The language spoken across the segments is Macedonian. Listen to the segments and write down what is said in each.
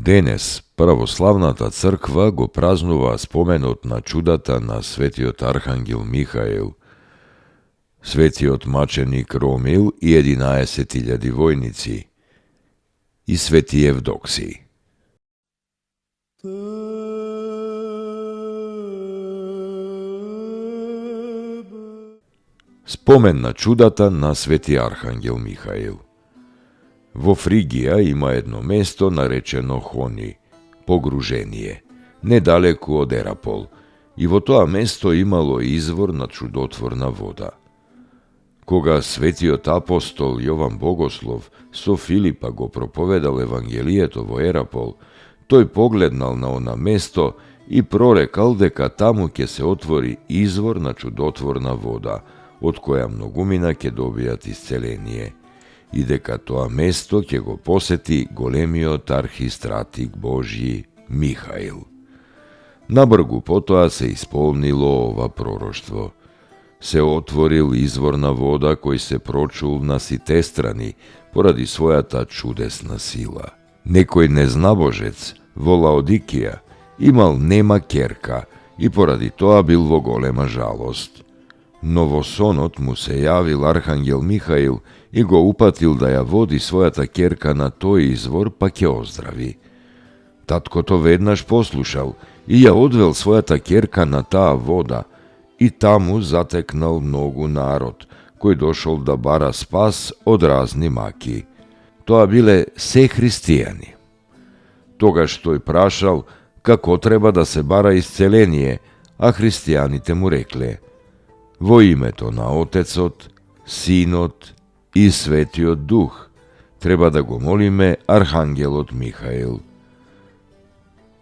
Денес православната црква го празнува споменот на чудата на светиот архангел Михаил, светиот маченик Ромил и 11.000 војници и свети Евдоксий. Спомен на чудата на свети архангел Михаил. Во Фригија има едно место наречено Хони, погружение, недалеку од Ерапол, и во тоа место имало извор на чудотворна вода. Кога светиот апостол Јован Богослов со Филипа го проповедал Евангелието во Ерапол, тој погледнал на она место и прорекал дека таму ќе се отвори извор на чудотворна вода, од која многумина ќе добијат исцеление, и дека тоа место ќе го посети големиот архистратик Божји Михаил. Набргу потоа се исполнило ова пророштво. Се отворил извор на вода кој се прочул на сите страни поради својата чудесна сила. Некој незнабожец во Лаодикија имал нема ќерка и поради тоа бил во голема жалост. Но во сонот му се јавил архангел Михаил и го упатил да ја води својата ќерка на тој извор, па ќе оздрави. Таткото веднаш послушал и ја одвел својата ќерка на таа вода, и таму затекнал многу народ, кој дошол да бара спас од разни маки. Тоа биле се христијани. Тогаш тој прашал како треба да се бара исцеление, а христијаните му рекле: во името на Отецот, Синот и Светиот Дух треба да го молиме архангелот Михаил.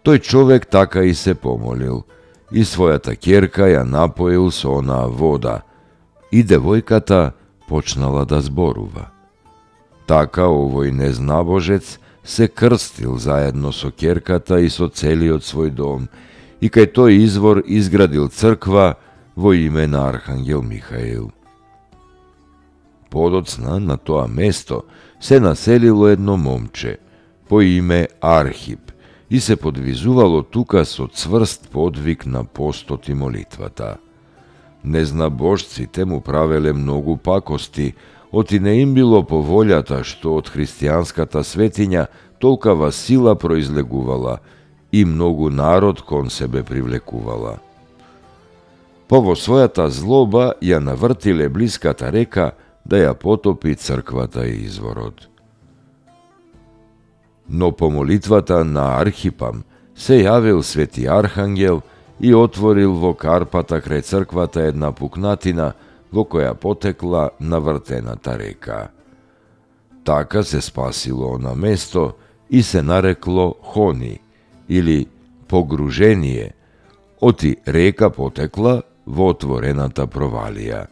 Тој човек така и се помолил, и својата ќерка ја напоил со онаа вода, и девојката почнала да зборува. Така овој незнабожец се крстил заедно со ќерката и со целиот свој дом, и кај тој извор изградил црква во име на архангел Михаил. Подоцна на тоа место се населило едно момче по име Архип и се подвизувало тука со цврст подвиг на постот и молитвата. Незнабожците му правеле многу пакости, оти не им било по волјата што од христијанската светиња толкава сила произлегувала и многу народ кон себе привлекувала. Па во својата злоба ја навртиле блиската река да ја потопи црквата и изворот. Но по молитвата на Архипам се јавил свети архангел и отворил во карпата крај црквата една пукнатина во која потекла навртената река. Така се спасило на место и се нарекло Хони, или погружение, оти река потекла во отворената провалија.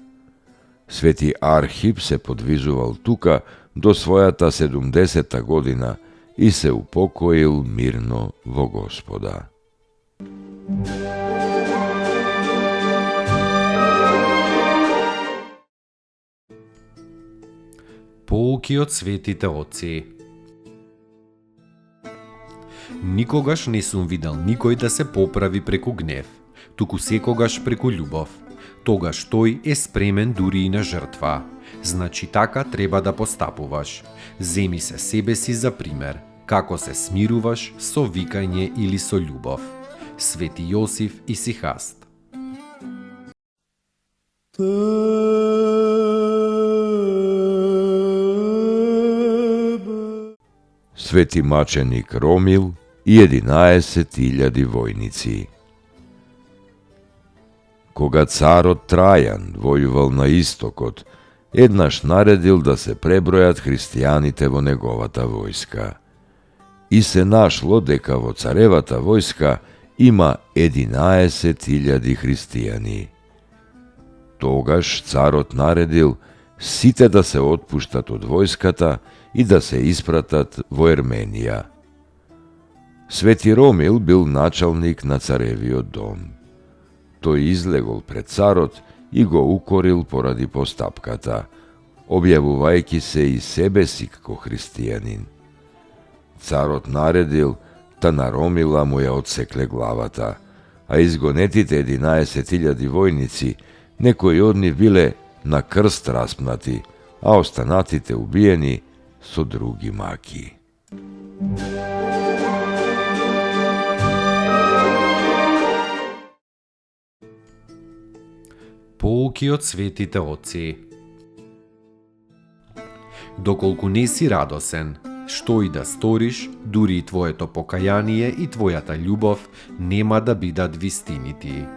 Свети Архип се подвизувал тука до својата 70-та година и се упокоил мирно во Господа. Поуки од светите отци. Никогаш не сум видел никој да се поправи преку гнев, туку секогаш преку љубов. Тогаш тој е спремен дури и на жртва. Значи така треба да постапуваш. Земи се себе си за пример, како се смируваш со викање или со љубов. Свети Јосиф и Сихаст. Свети маченик Ромил и 11.000 војници. Кога царот Трајан војувал на истокот, еднаш наредил да се пребројат христијаните во неговата војска. И се нашло дека во царевата војска има 11.000 христијани. Тогаш царот наредил сите да се отпуштат од војската и да се испратат во Ерменија. Свети Ромил бил началник на царевиот дом. Тој излегол пред царот и го укорил поради постапката, објавувајќи се и себе си како христијанин. Царот наредил та на Ромила му ја одсекле главата, а изгонетите 11.000 војници, некои од нив биле на крст распнати, а останатите убиени со други маки. Поуки од светите отци. Доколку не си радосен, што и да сториш, дури и твоето покаяние и твојата љубов нема да бидат вистинити.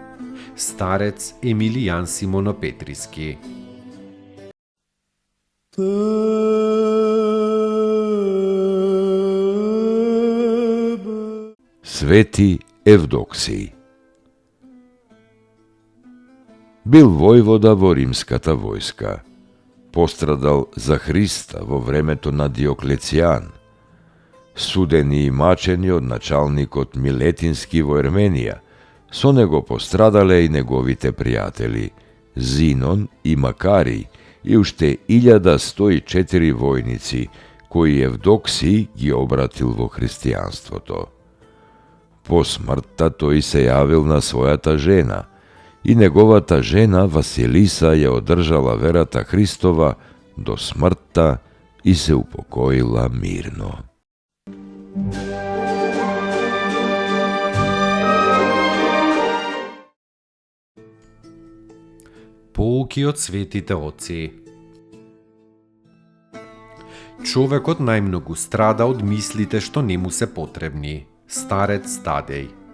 Старец Емилијан Симонопетриски. Свети Евдоксиј бил војвода во римската војска. Пострадал за Христа во времето на Диоклецијан. Судени и мачени од началникот Милетински во Ерменија, со него пострадале и неговите пријатели Зинон и Макарий и уште 1104 војници, кои Евдоксиј ги обратил во христијанството. По смртта тој се јавил на својата жена, и неговата жена Василиса ја одржала верата Христова до смртта и се упокоила мирно. Поуки од светите отци. Човекот најмногу страда од мислите што не му се потребни. Старец Тадеј.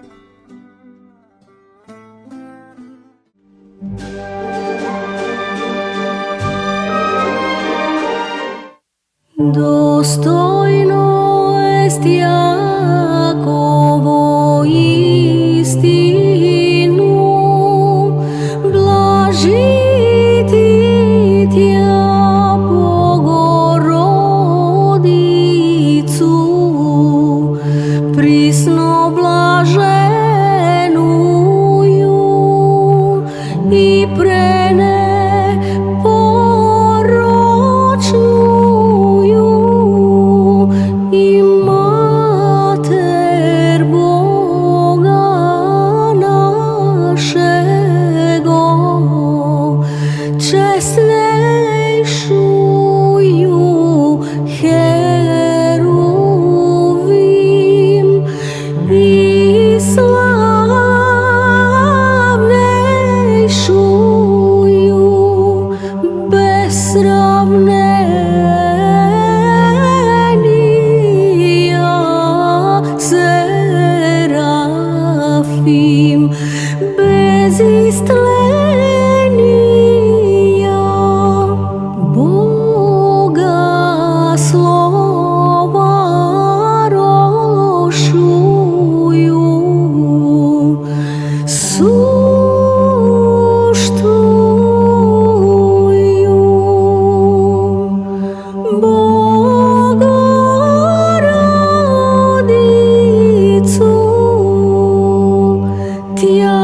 Достойно est Јаково истину, блажити Тја Богородицу, присно блаженују и пренепорочнују и Матер Бога нашего, честнейшую Херувим и славнейшую без сравнения Серафим, без истления Бога слова рошую, суштую Богородицу, Тја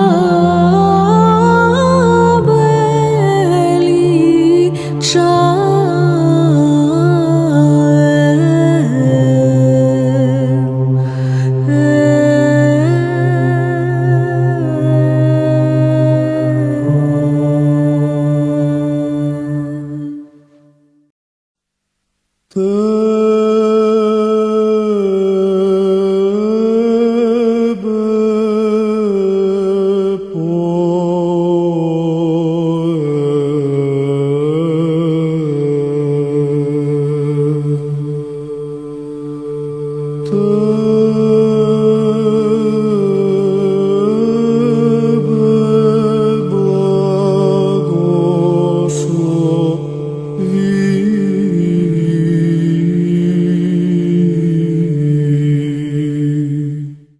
величае.